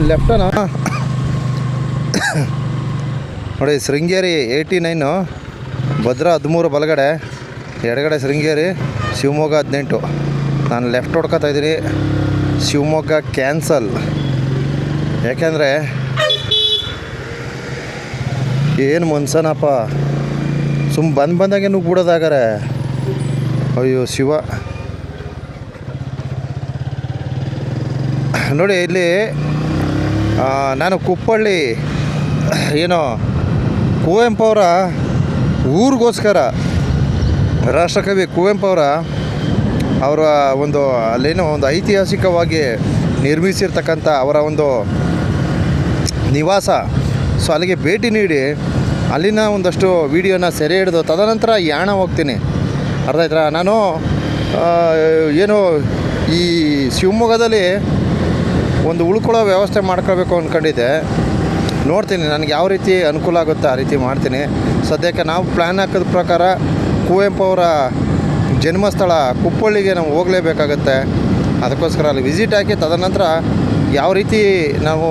ಲೆಫ್ಟನಾ ನೋಡಿ. ಶೃಂಗೇರಿ 89, ಭದ್ರಾ 13 ಬಲಗಡೆ, ಎಡಗಡೆ ಶೃಂಗೇರಿ, ಶಿವಮೊಗ್ಗ 18. ನಾನು ಲೆಫ್ಟ್ ಹೊಡ್ಕೊತಾ ಇದ್ದೀನಿ. ಶಿವಮೊಗ್ಗ ಕ್ಯಾನ್ಸಲ್. ಯಾಕೆಂದರೆ ಏನು ಮನ್ಸನಪ್ಪ, ಬಂದಾಗೆ ನುಗ್ಗಿ ಬಿಡೋದಾಗಾರೆ. ಅಯ್ಯೋ ಶಿವ. ನೋಡಿ ಇಲ್ಲಿ ನಾನು ಕುಪ್ಪಳ್ಳಿ ಏನೋ ಕುವೆಂಪು ಅವರ ಊರಿಗೋಸ್ಕರ, ರಾಷ್ಟ್ರಕವಿ ಕುವೆಂಪು ಅವರ ಒಂದು ಅಲ್ಲೇನೋ ಒಂದು ಐತಿಹಾಸಿಕವಾಗಿ ನಿರ್ಮಿಸಿರ್ತಕ್ಕಂಥ ಅವರ ಒಂದು ನಿವಾಸ. ಸೊ ಅಲ್ಲಿಗೆ ಭೇಟಿ ನೀಡಿ ಅಲ್ಲಿನ ಒಂದಷ್ಟು ವೀಡಿಯೋನ ಸೆರೆ ಹಿಡಿದು ತದನಂತರ ಯಾಣ ಹೋಗ್ತೀನಿ. ಅರ್ಥ ಆಯ್ತಾ? ನಾನು ಏನು ಈ ಶಿವಮೊಗ್ಗದಲ್ಲಿ ಒಂದು ಉಳ್ಕೊಳ್ಳೋ ವ್ಯವಸ್ಥೆ ಮಾಡ್ಕೊಳ್ಬೇಕು ಅಂದ್ಕೊಂಡಿದ್ದೆ. ನೋಡ್ತೀನಿ ನನಗೆ ಯಾವ ರೀತಿ ಅನುಕೂಲ ಆಗುತ್ತೆ ಆ ರೀತಿ ಮಾಡ್ತೀನಿ. ಸದ್ಯಕ್ಕೆ ನಾವು ಪ್ಲ್ಯಾನ್ ಹಾಕಿದ ಪ್ರಕಾರ ಕುವೆಂಪು ಅವರ ಜನ್ಮಸ್ಥಳ ಕುಪ್ಪಳ್ಳಿಗೆ ನಾವು ಹೋಗಲೇಬೇಕಾಗತ್ತೆ. ಅದಕ್ಕೋಸ್ಕರ ಅಲ್ಲಿ ವಿಸಿಟ್ ಹಾಕಿ ತದನಂತರ ಯಾವ ರೀತಿ ನಾವು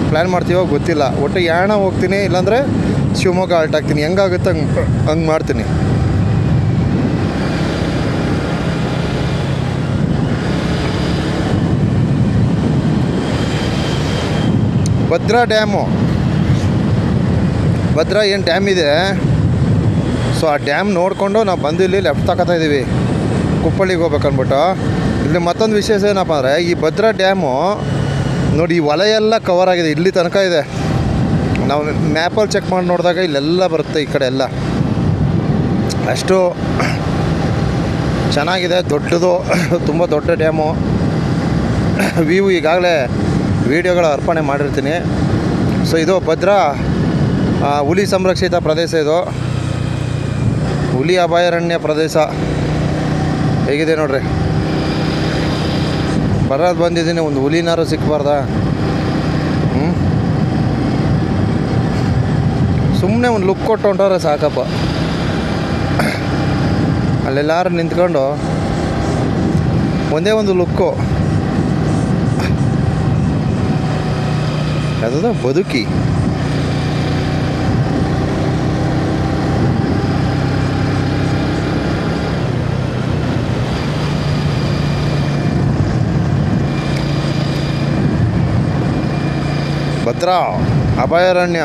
ಪ್ಲ್ಯಾನ್ ಮಾಡ್ತೀವೋ ಗೊತ್ತಿಲ್ಲ. ಒಟ್ಟು ಯಾಣ ಹೋಗ್ತೀನಿ, ಇಲ್ಲಾಂದರೆ ಶಿವಮೊಗ್ಗ ಆಲ್ಟ್ ಆಗ್ತೀನಿ. ಹೆಂಗಾಗುತ್ತೆ ಹಂಗೆ ಮಾಡ್ತೀನಿ. ಭದ್ರಾ ಡ್ಯಾಮು, ಭದ್ರಾ ಏನು ಡ್ಯಾಮ್ ಇದೆ, ಸೊ ಆ ಡ್ಯಾಮ್ ನೋಡಿಕೊಂಡು ನಾವು ಬಂದು ಇಲ್ಲಿ ಲೆಫ್ಟ್ ತಗೋತಾ ಇದ್ದೀವಿ ಕುಪ್ಪಳ್ಳಿಗೆ ಹೋಗ್ಬೇಕನ್ಬಿಟ್ಟು. ಇಲ್ಲಿ ಮತ್ತೊಂದು ವಿಶೇಷ ಏನಪ್ಪ ಅಂದರೆ, ಈ ಭದ್ರಾ ಡ್ಯಾಮು ನೋಡಿ, ಈ ವಲಯ ಎಲ್ಲ ಕವರ್ ಆಗಿದೆ, ಇಲ್ಲಿ ತನಕ ಇದೆ. ನಾವು ಮ್ಯಾಪಲ್ಲಿ ಚೆಕ್ ಮಾಡಿ ನೋಡಿದಾಗ ಇಲ್ಲೆಲ್ಲ ಬರುತ್ತೆ, ಈ ಕಡೆ ಎಲ್ಲ ಅಷ್ಟು ಚೆನ್ನಾಗಿದೆ. ದೊಡ್ಡದು, ತುಂಬ ದೊಡ್ಡ ಡ್ಯಾಮು. ವ್ಯೂ ಈಗಾಗಲೇ ವೀಡಿಯೋಗಳ ಅರ್ಪಣೆ ಮಾಡಿರ್ತೀನಿ. ಸೊ ಇದು ಭದ್ರಾ ಹುಲಿ ಸಂರಕ್ಷಿತ ಪ್ರದೇಶ, ಇದು ಹುಲಿ ಅಭಯಾರಣ್ಯ ಪ್ರದೇಶ. ಹೇಗಿದೆ ನೋಡ್ರಿ. ಬರೋದು ಬಂದಿದ್ದೀನಿ, ಒಂದು ಹುಲಿನಾರು ಸಿಕ್ಕಬಾರ್ದಾ? ಸುಮ್ಮನೆ ಒಂದು ಲುಕ್ ಕೊಟ್ಟು ಹೊಂಟವ್ರೆ ಸಾಕಪ್ಪ. ಅಲ್ಲೆಲ್ಲರೂ ನಿಂತ್ಕೊಂಡು ಒಂದೇ ಒಂದು ಲುಕ್ಕು. ಅದು ಬದುಕಿ. ಭದ್ರಾ ಅಭಯಾರಣ್ಯ.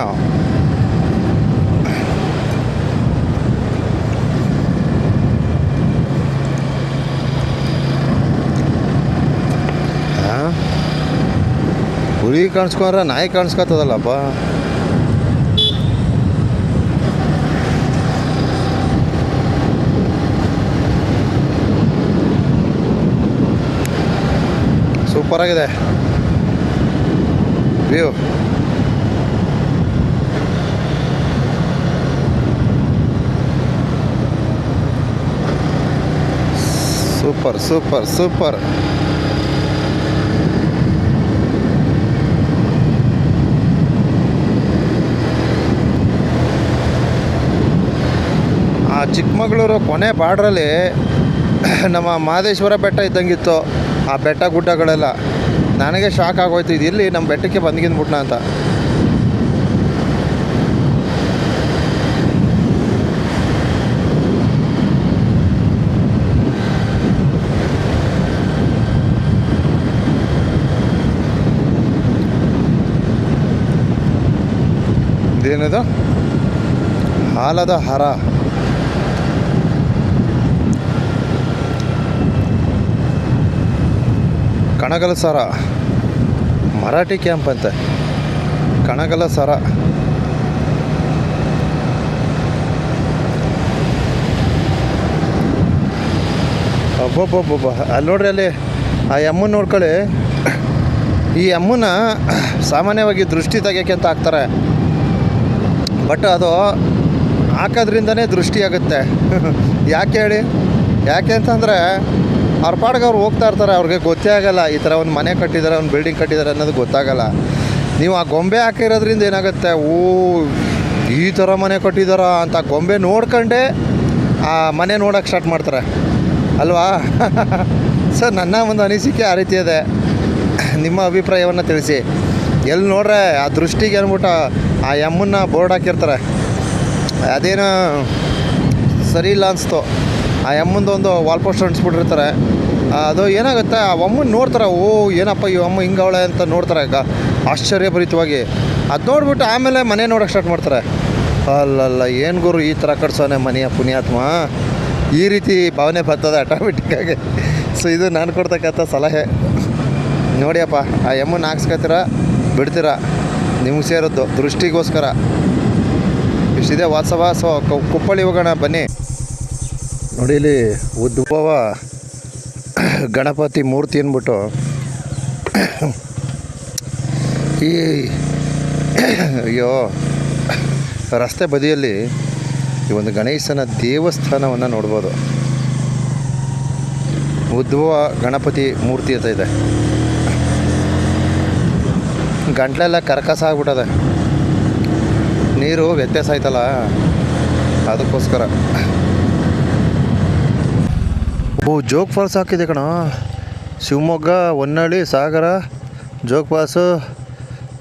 ಹುಲಿ ಕಾಣಿಸ್ಕೊಂಡ್ರೆ ನಾಯಿ ಕಾಣಿಸ್ಕೊತದಲ್ಲಪ್ಪ. ಸೂಪರಾಗಿದೆ view. Super super super. Chikkamagaluru ಕೊನೆ ಬಾರ್ಡ್ರಲ್ಲಿ ನಮ್ಮ ಮಹದೇಶ್ವರ ಬೆಟ್ಟ ಇದ್ದಂಗಿತ್ತು. ಆ ಬೆಟ್ಟ ಗುಡ್ಡಗಳೆಲ್ಲ ನನಗೆ ಶಾಕ್ ಆಗೋಯ್ತು, ಇದು ಇಲ್ಲಿ ನಮ್ಮ ಬೆಟ್ಟಕ್ಕೆ ಬಂದ್ಗಿಂದ್ಬಿಟ್ನ ಅಂತ. ಇದೇನಿದು? ಹಾಲದ ಹರ. ಕಣಗಲ ಸರ, ಮರಾಠಿ ಕ್ಯಾಂಪ್ ಅಂತೆ. ಕಣಗಲ ಸರ. ಒಬ್ಬೊಬ್ಬೊಬ್ಬೊಬ್ಬ. ಅಲ್ಲಿ ನೋಡ್ರಿ, ಅಲ್ಲಿ ಆ ಎಮ್ಮನ ನೋಡ್ಕೊಳ್ಳಿ. ಈ ಎಮ್ಮನ ಸಾಮಾನ್ಯವಾಗಿ ದೃಷ್ಟಿ ತೆಗಿಯೋಕ್ಕೆ ಅಂತ ಹಾಕ್ತಾರೆ, ಬಟ್ ಅದು ಹಾಕೋದ್ರಿಂದನೇ ದೃಷ್ಟಿ ಆಗುತ್ತೆ. ಯಾಕೆ ಹೇಳಿ? ಯಾಕೆ ಅಂತಂದರೆ ಅವ್ರ ಪಾಡಿಗೆ ಅವ್ರು ಹೋಗ್ತಾ ಇರ್ತಾರೆ, ಅವ್ರಿಗೆ ಗೊತ್ತೇ ಆಗೋಲ್ಲ ಈ ಥರ ಒಂದು ಮನೆ ಕಟ್ಟಿದ್ದಾರೆ, ಒಂದು ಬಿಲ್ಡಿಂಗ್ ಕಟ್ಟಿದ್ದಾರೆ ಅನ್ನೋದು ಗೊತ್ತಾಗಲ್ಲ. ನೀವು ಆ ಗೊಂಬೆ ಹಾಕಿರೋದ್ರಿಂದ ಏನಾಗುತ್ತೆ, ಓ ಈ ಥರ ಮನೆ ಕಟ್ಟಿದಾರ ಅಂತ ಗೊಂಬೆ ನೋಡ್ಕೊಂಡೇ ಆ ಮನೆ ನೋಡೋಕ್ಕೆ ಸ್ಟಾರ್ಟ್ ಮಾಡ್ತಾರೆ ಅಲ್ವಾ? ಸರ್ ನನ್ನ ಒಂದು ಅನಿಸಿಕೆ ಆ ರೀತಿ ಇದೆ. ನಿಮ್ಮ ಅಭಿಪ್ರಾಯವನ್ನು ತಿಳಿಸಿ. ಎಲ್ಲಿ ನೋಡ್ರೆ ಆ ದೃಷ್ಟಿಗೆ ಅಂದ್ಬಿಟ್ಟು ಆ ಎಮ್ಮನ್ನು ಬೋರ್ಡ್ ಹಾಕಿರ್ತಾರೆ, ಅದೇನೋ ಸರಿ ಇಲ್ಲ ಅನಿಸ್ತು. ಆ ಎಮ್ಮಂದೊಂದು ವಾಲ್ ಪೋಸ್ಟರ್ ಅಂಟಿಸ್ಬಿಟ್ಟಿರ್ತಾರೆ. ಅದು ಏನಾಗುತ್ತೆ, ಆ ಅಮ್ಮನ ನೋಡ್ತಾರೆ, ಓ ಏನಪ್ಪ ಈ ಅಮ್ಮ ಹಿಂಗವಳೆ ಅಂತ ನೋಡ್ತಾರೆ ಆಶ್ಚರ್ಯಭರಿತವಾಗಿ. ಅದು ನೋಡ್ಬಿಟ್ಟು ಆಮೇಲೆ ಮನೆ ನೋಡೋಕ್ಕೆ ಸ್ಟಾರ್ಟ್ ಮಾಡ್ತಾರೆ. ಅಲ್ಲಲ್ಲ, ಏನು ಗುರು ಈ ಥರ ಕಟ್ಸೋನೆ ಮನೆಯ ಪುಣ್ಯಾತ್ಮ, ಈ ರೀತಿ ಭಾವನೆ ಬರ್ತದೆ ಆಟೋಮೆಟಿಕ್ಕಾಗಿ. ಸೊ ಇದು ನಾನು ಕೊಡ್ತಕ್ಕಂಥ ಸಲಹೆ. ನೋಡಿಯಪ್ಪ, ಆ ಎಮ್ಮನ್ನು ಹಾಕ್ಸ್ಕೊತೀರ ಬಿಡ್ತೀರಾ, ನಿಮ್ಗೆ ಸೇರೋದು ದೃಷ್ಟಿಗೋಸ್ಕರ. ಇಷ್ಟಿದೆ ವಾತ್ಸವ. ಸೊ ಕುಪ್ಪಳ್ಳಿ ಹೋಗೋಣ ಬನ್ನಿ. ನೋಡಿ, ಇಲ್ಲಿ ಉದ್ಭವ ಗಣಪತಿ ಮೂರ್ತಿ ಅಂದ್ಬಿಟ್ಟು ಈ ಅಯ್ಯೋ ರಸ್ತೆ ಬದಿಯಲ್ಲಿ ಈ ಒಂದು ಗಣೇಶನ ದೇವಸ್ಥಾನವನ್ನು ನೋಡ್ಬೋದು. ಉದ್ಭವ ಗಣಪತಿ ಮೂರ್ತಿ ಅಂತ ಇದೆ. ಗಂಟ್ಲೆಲ್ಲ ಕರ್ಕಸ ಆಗ್ಬಿಟ್ಟದೆ, ನೀರು ವ್ಯತ್ಯಾಸ ಆಯ್ತಲ್ಲ ಅದಕ್ಕೋಸ್ಕರ. ಜೋಗ್ ಫಾಲ್ಸ್ ಹಾಕಿದೆ ಕಣ, ಶಿವಮೊಗ್ಗ, ಹೊನ್ನಳ್ಳಿ, ಸಾಗರ, ಜೋಗ್ ಫಾಲ್ಸು.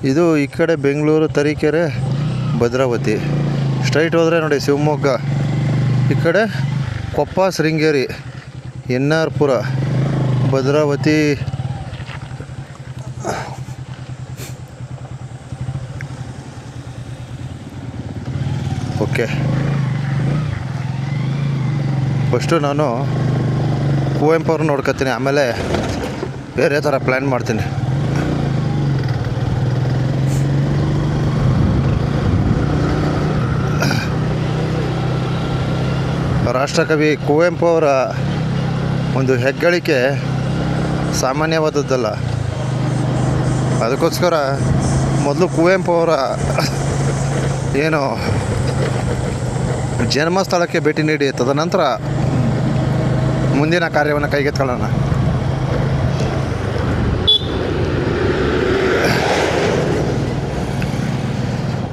ಇದು ಈ ಕಡೆ ಬೆಂಗಳೂರು, ತರೀಕೆರೆ, ಭದ್ರಾವತಿ. ಸ್ಟ್ರೈಟ್ ಹೋದರೆ ನೋಡಿ ಶಿವಮೊಗ್ಗ, ಈ ಕಡೆ ಕೊಪ್ಪ, ಶೃಂಗೇರಿ, ಎನ್ ಆರ್ ಪುರ, ಭದ್ರಾವತಿ. ಓಕೆ, ಫಸ್ಟು ನಾನು ಕುವೆಂಪು ಅವ್ರನ್ನ ನೋಡ್ಕೊತೀನಿ, ಆಮೇಲೆ ಬೇರೆ ಥರ ಪ್ಲ್ಯಾನ್ ಮಾಡ್ತೀನಿ. ರಾಷ್ಟ್ರಕವಿ ಕುವೆಂಪು ಅವರ ಒಂದು ಹೆಗ್ಗಳಿಕೆ ಸಾಮಾನ್ಯವಾದದ್ದಲ್ಲ. ಅದಕ್ಕೋಸ್ಕರ ಮೊದಲು ಕುವೆಂಪು ಅವರ ಏನು ಜನ್ಮಸ್ಥಳಕ್ಕೆ ಭೇಟಿ ನೀಡಿ ತದನಂತರ ಮುಂದಿನ ಕಾರ್ಯವನ್ನು ಕೈಗೆತ್ಕೊಳ್ಳೋಣ.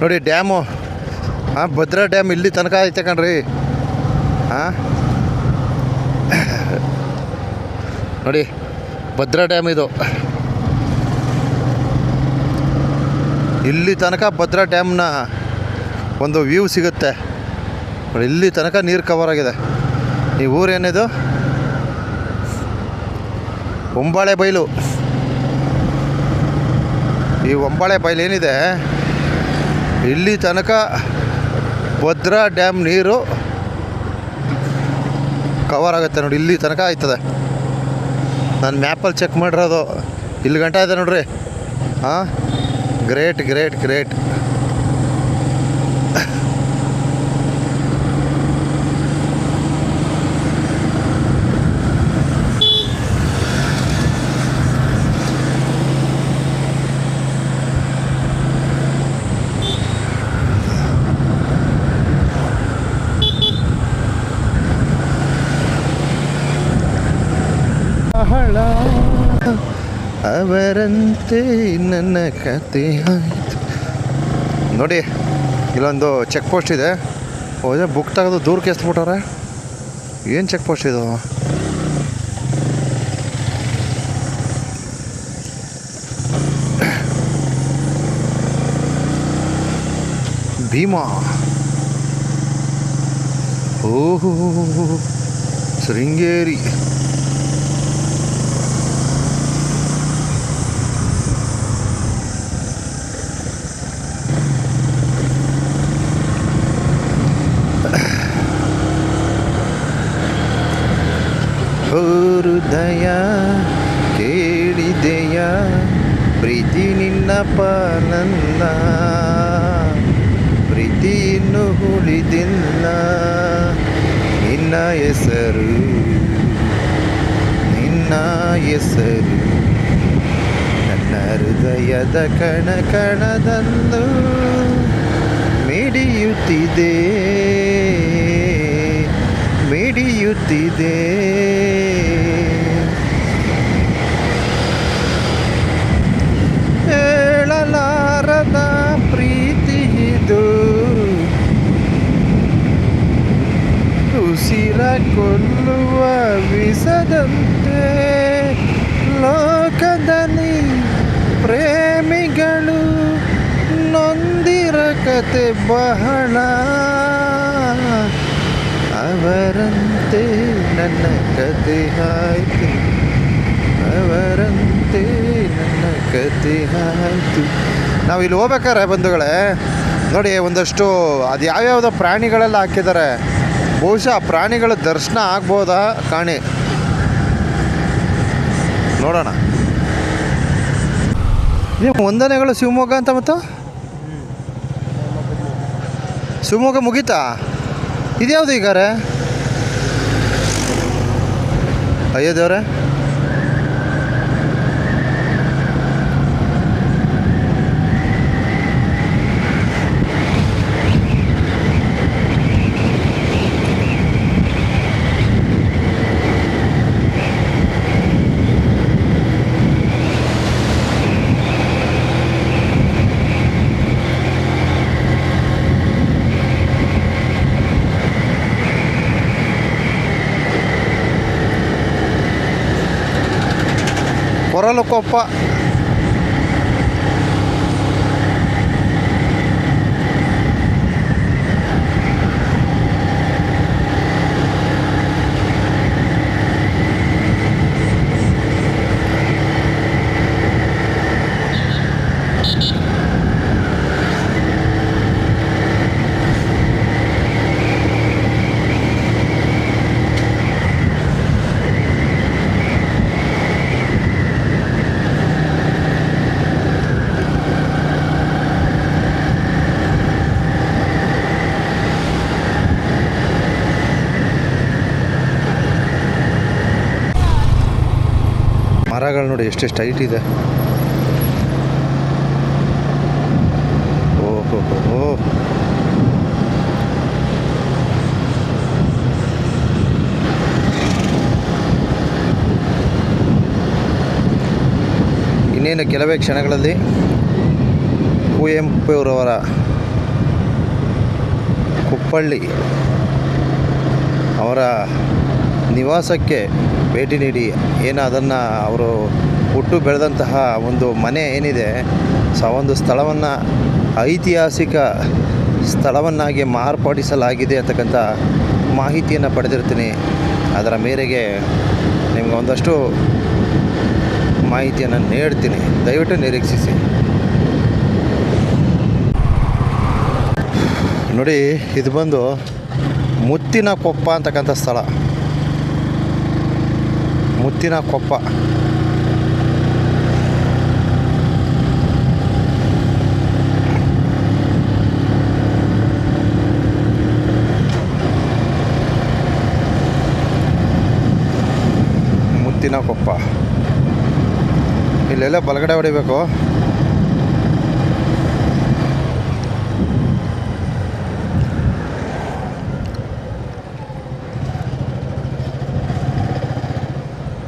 ನೋಡಿ ಡ್ಯಾಮು, ಭದ್ರಾ ಡ್ಯಾಮ್ ಇಲ್ಲಿ ತನಕ ಐತೆ ಕಣ್ರಿ. ನೋಡಿ ಭದ್ರಾ ಡ್ಯಾಮ್ ಇದು, ಇಲ್ಲಿ ತನಕ ಭದ್ರಾ ಡ್ಯಾಮ್ನ ಒಂದು ವ್ಯೂ ಸಿಗುತ್ತೆ. ನೋಡಿ ಇಲ್ಲಿ ತನಕ ನೀರು ಕವರ್ ಆಗಿದೆ. ಈ ಊರೇನಿದು, ಹೊಂಬಾಳೆ ಬೈಲು. ಈ ಹೊಂಬಾಳೆ ಬೈಲು ಏನಿದೆ, ಇಲ್ಲಿ ತನಕ ಭದ್ರಾ ಡ್ಯಾಮ್ ನೀರು ಕವರ್ ಆಗುತ್ತೆ. ನೋಡಿ ಇಲ್ಲಿ ತನಕ ಆಯ್ತದೆ. ನಾನು ಮ್ಯಾಪಲ್ಲಿ ಚೆಕ್ ಮಾಡಿರೋದು, ಇಲ್ಲಿ ಗಂಟ ಇದೆ ನೋಡ್ರಿ. Great great great. ಅವರಂತೆ ನನ್ನ ಕತೆ ಆಯಿತು. ನೋಡಿ ಇಲ್ಲೊಂದು ಚೆಕ್ ಪೋಸ್ಟ್ ಇದೆ. ಹೋದ್ರೆ ಬುಕ್ ತೆಗೆದು ದೂರಕ್ಕೆ ಎಸ್ಬಿಟ್ಟವ್ರೆ. ಏನು ಚೆಕ್ ಪೋಸ್ಟ್ ಇದು? ಭೀಮಾ. ಓಹೋ, ಶೃಂಗೇರಿ. ಹೃದಯ ಕೇಳಿದೆಯ ಪ್ರೀತಿ ನಿನ್ನ ಪಾಲನ್ನ, ಪ್ರೀತಿ ಇನ್ನು ಉಳಿದಿಲ್ಲ, ನಿನ್ನ ಹೆಸರು ನಿನ್ನ ಹೆಸರು ನನ್ನ ಹೃದಯದ ಕಣ ಕಣದಲ್ಲೂ ಮಿಡಿಯುತ್ತಿದೆ ಮಿಡಿಯುತ್ತಿದೆ. ಹೇಳಲಾರದ ಪ್ರೀತಿ ಇದು, ಉಸಿರ ಕೊಲ್ಲುವ ವಿಷದಂತೆ ಲೋಕದಲ್ಲಿ ಕತೆ ಬಹಳ, ಅವರಂತೆ ನನ್ನ ಕತೆ ಆಯ್ತು, ಅವರಂತೆ ನನ್ನ ಕತೆ ಆಯ್ತು. ನಾವು ಇಲ್ಲಿ ಹೋಗ್ಬೇಕಾರೆ ಬಂಧುಗಳೇ ನೋಡಿ, ಒಂದಷ್ಟು ಅದು ಯಾವ್ಯಾವುದೋ ಪ್ರಾಣಿಗಳೆಲ್ಲ ಹಾಕಿದ್ದಾರೆ. ಬಹುಶಃ ಆ ಪ್ರಾಣಿಗಳ ದರ್ಶನ ಆಗ್ಬೋದಾ ಕಾಣಿ, ನೋಡೋಣ. ನೀವು ವಂದನೆಗಳು ಶಿವಮೊಗ್ಗ ಅಂತ, ಮತ್ತು ಶಿವಮೊಗ್ಗ ಮುಗೀತಾ? ಇದ್ಯಾವುದು ಈಗಾರೆ? ಅಯ್ಯೋ ದೇವ್ರೆ, ಕೊರಲಕೊಪ್ಪ. ಮರಗಳು ನೋಡಿ ಎಷ್ಟೆಷ್ಟು ಹೈಟ್ ಇದೆ. ಓಹೋ ಹೋ, ಇನ್ನೇನು ಕೆಲವೇ ಕ್ಷಣಗಳಲ್ಲಿ ಕುವೆಂಪುರವರ ಕುಪ್ಪಳ್ಳಿ ಅವರ ನಿವಾಸಕ್ಕೆ ಭೇಟಿ ನೀಡಿ ಏನು ಅದನ್ನು ಅವರು ಹುಟ್ಟು ಬೆಳೆದಂತಹ ಒಂದು ಮನೆ ಏನಿದೆ, ಒಂದು ಸ್ಥಳವನ್ನು ಐತಿಹಾಸಿಕ ಸ್ಥಳವನ್ನಾಗಿ ಮಾರ್ಪಡಿಸಲಾಗಿದೆ ಅಂತಕ್ಕಂಥ ಮಾಹಿತಿಯನ್ನು ಪಡೆದಿರ್ತೀನಿ. ಅದರ ಮೇರೆಗೆ ನಿಮ್ಗೆ ಒಂದಷ್ಟು ಮಾಹಿತಿಯನ್ನು ನೀಡ್ತೀನಿ, ದಯವಿಟ್ಟು ನಿರೀಕ್ಷಿಸಿ. ನೋಡಿ, ಇದು ಬಂದು ಮುತ್ತಿನ ಕೊಪ್ಪ ಅಂತಕ್ಕಂಥ ಸ್ಥಳ. ಮುತ್ತಿನ ಕೊಪ್ಪ. ಮುತ್ತಿನ ಕೊಪ್ಪ. ಇಲ್ಲೆಲ್ಲ ಬಲಗಡೆ ಹೊಡಿಬೇಕು.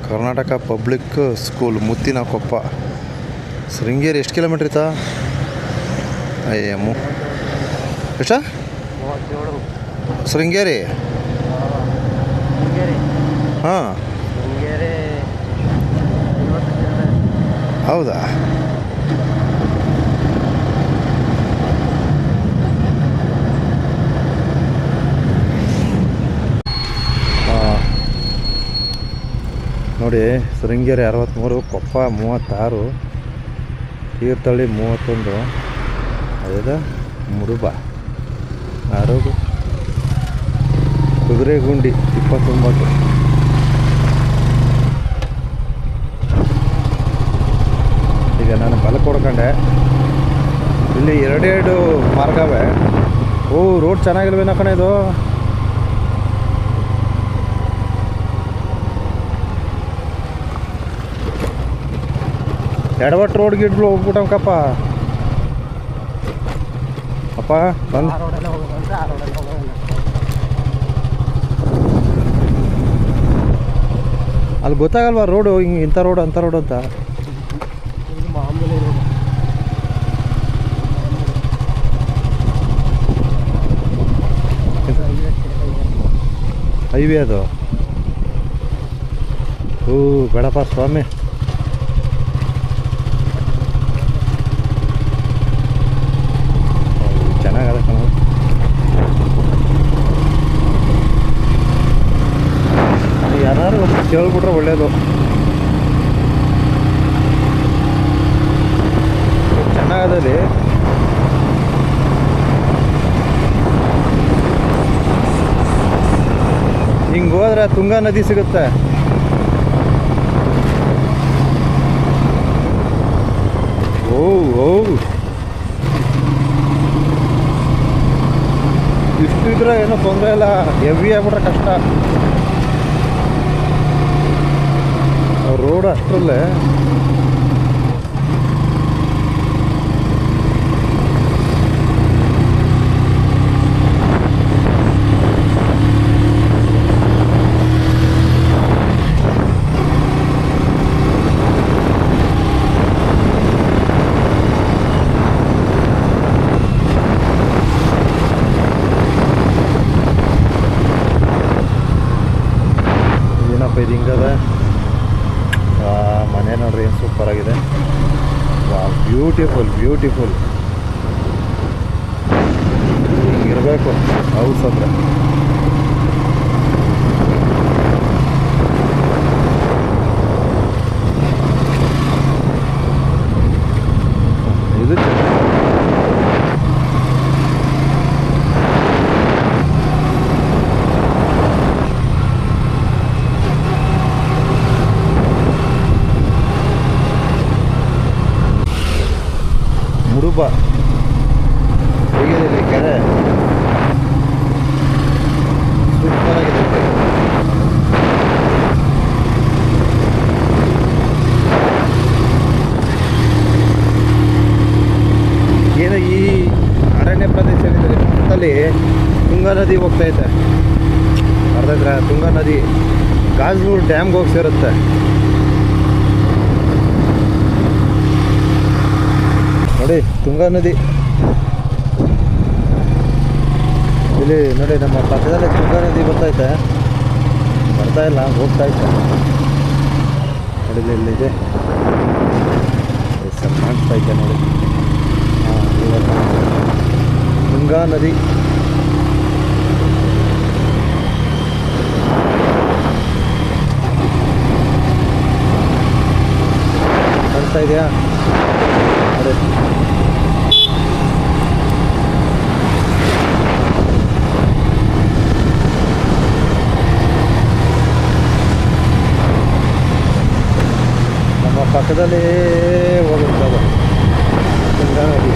ಕರ್ನಾಟಕ ಪಬ್ಲಿಕ್ ಸ್ಕೂಲ್ ಮುತ್ತಿನ ಕೊಪ್ಪ. ಶೃಂಗೇರಿ ಎಷ್ಟು ಕಿಲೋಮೀಟ್ರ್ ಇತ್ತಾ? ಅಯ್ಯಮ್ಮು ಎಷ್ಟ? ಶೃಂಗೇರಿ. ಹಾಂ, ಹೌದಾ? ನೋಡಿ, ಶೃಂಗೇರಿ 63, ಕೊಪ್ಪ 36, ತೀರ್ಥಹಳ್ಳಿ 31, ಅದೇ ಮುಡುಬ 60, ಕುದುರೆಗುಂಡಿ 29. ಈಗ ನಾನು ಬಲಕ್ಕೆ ಹೊಡ್ಕೊಂಡೆ. ಇಲ್ಲಿ ಎರಡೆರಡು ಮಾರ್ಗವೇ. ಓ, ರೋಡ್ ಚೆನ್ನಾಗಿಲ್ವೇನೋ ಕಣೆ ಇದು. ಎಡವಟ್ಟು ರೋಡ್ ಗಿಡ್ಲು ಹೋಗ್ಬಿಟ್ಟಂಕಪ್ಪ. ಅಪ್ಪ ಬಂದು ಅಲ್ಲಿ ಗೊತ್ತಾಗಲ್ವಾ ರೋಡು, ಹಿಂಗೆ ಇಂಥ ರೋಡು ಅಂಥ ರೋಡು ಅಂತ. ಹೈವೇ ಅದು. ಓ ಬೇಡಪ್ಪ ಸ್ವಾಮಿ. ಒಳ್ಳೇದು. ಚೆನ್ನಾಗದಲ್ಲಿ ಹಿಂಗೆ ಹೋದ್ರೆ ತುಂಗಾ ನದಿ ಸಿಗುತ್ತೆ. ಓ ಓ ಇಷ್ಟಿದ್ರೆ ಏನೋ ತೊಂದರೆ ಇಲ್ಲ, ಹೆವಿ ಆಗ್ಬಿಟ್ರೆ ಕಷ್ಟ. ರೋಡ್ ಅಷ್ಟರಲ್ಲೇ ಏನಪ್ಪ ಇದು ಹಿಂಗದ. ಮನೆ ನೋಡ್ರಿ ಏನು ಸೂಪರ್ ಆಗಿದೆ. Beautiful beautiful. ಹಿಂಗಿರಬೇಕು ಹೌಸ್ ಅಂದ್ರೆ. ಇದು ಮುಡುಬ ಹೇಗಿದೆ ಇಲ್ಲಿ ಕೆರೆ, ಸೂಪರ್ ಆಗಿದೆ. ಏನು ಈ ಅರಣ್ಯ ಪ್ರದೇಶದಲ್ಲಿ ಪಕ್ಕದಲ್ಲಿ ತುಂಗಾ ನದಿ ಹೋಗ್ತೈತೆ. ಅರ್ಧ ತುಂಗಾ ನದಿ ಗಾಜನೂರು ಡ್ಯಾಮ್ಗೆ ಹೋಗಿ ಸೇರುತ್ತೆ. ನೋಡಿ ತುಂಗಾ ನದಿ ಇಲ್ಲಿ ನೋಡಿ, ನಮ್ಮ ಪಕ್ಕದಲ್ಲೇ ತುಂಗಾ ನದಿ ಬರ್ತಾ ಇಲ್ಲ, ಹೋಗ್ತಾ ಐತೆ ನೋಡಿ. ಇಲ್ಲಿದೆ ಸರ್ ಕಾಣಿಸ್ತಾ ಐತೆ ನೋಡಿ. ತುಂಗಾ ನದಿ ಕಾಣಿಸ್ತಾ ಇದೆಯಾ ನೋಡಿ. ನಮ್ಮ ಪಕ್ಕದಲ್ಲಿ ಹೋಗುತ್ತೆ ಅದು ತುಂಗಾ ನದಿ.